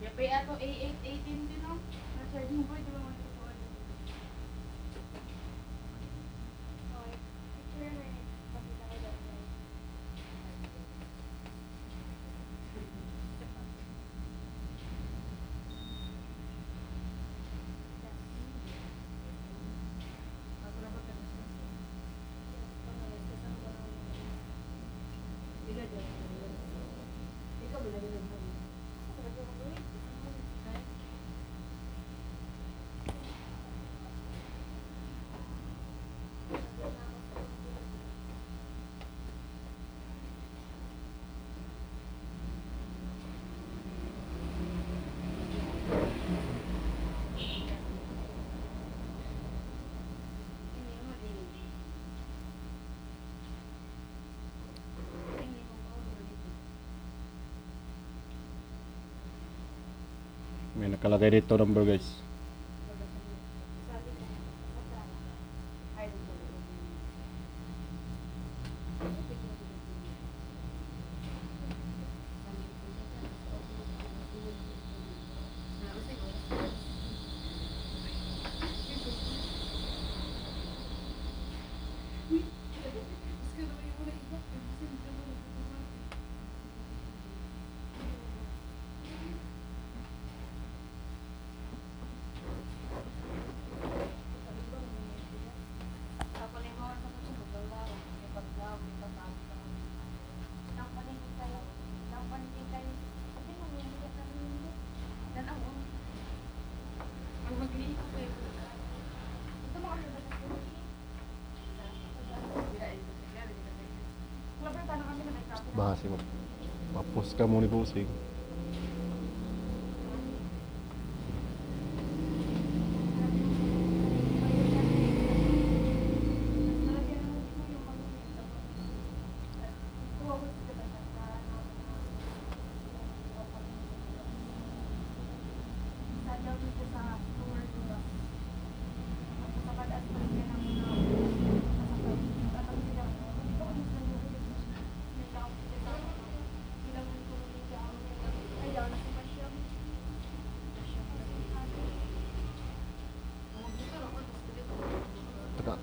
Yapay ato A818 din no. Na-charge mo boy, di ba mo ito po? Okay. Picture na yun. Pakita ko lang guys. Ikaw ba nagawin mo? May nakalagay dito number guys. Bahasi mo. Papos ka mo ni Busing.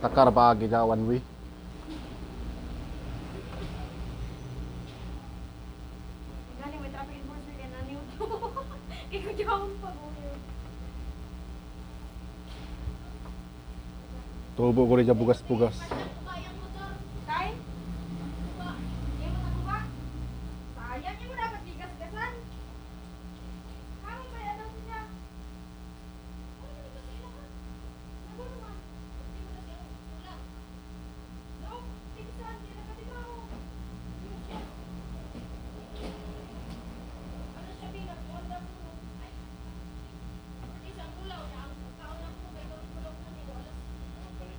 Takar bagi ja one way. Galing may traffic enforcer ka na niyo to. Ikaw dyan pa mo yun. Tubo ko rin dyan bugas-bugas. Tay? Hindi mo nakuha? Sayang niyo mo dapat bigas-gasan. Kamo ba yan ang siya? Ano ba ito sa ilahan? Ano naman? Hindi mo na siya ulang. No, tigsan, hindi na katibaho. Ano siya bilang? Wala mo. Ay. Isang ulaw. Ang kaon lang mo. May gawin ko lang mo. Alas 10.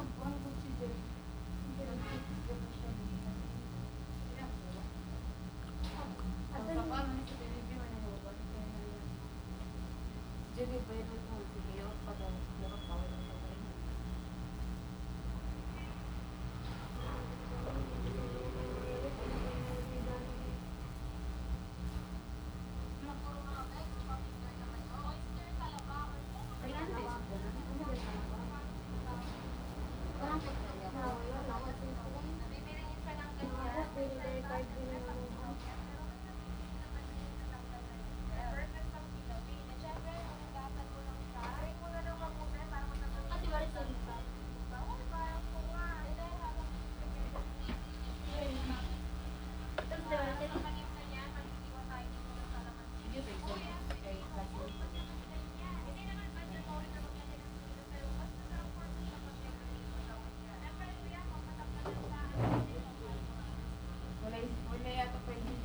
nagkuhan ko si Jen. Hindi lang siya siya. At sa paano sa TV man yung robot. Jadi ba ito ko sige pa daw lahat pa wala sa kanya. Wala yata pa yun.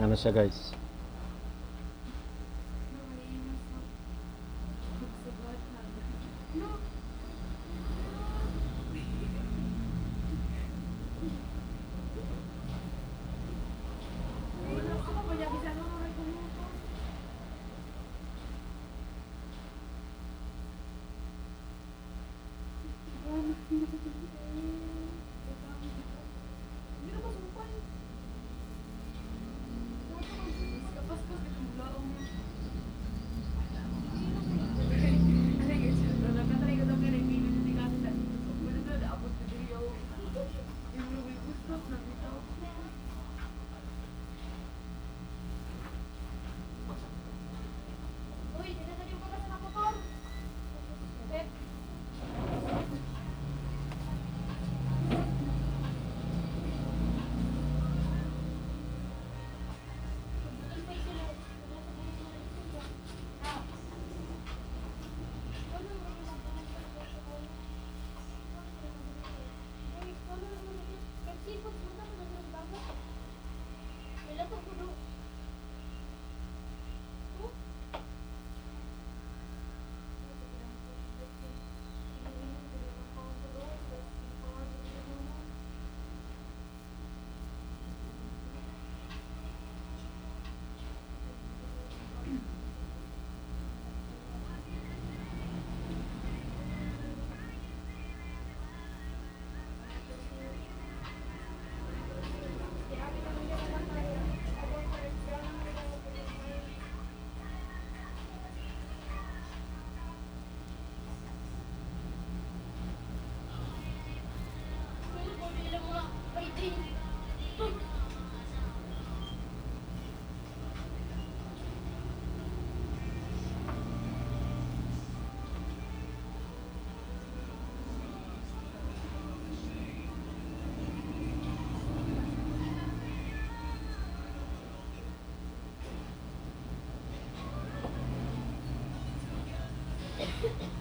Ano siya guys? Thank you.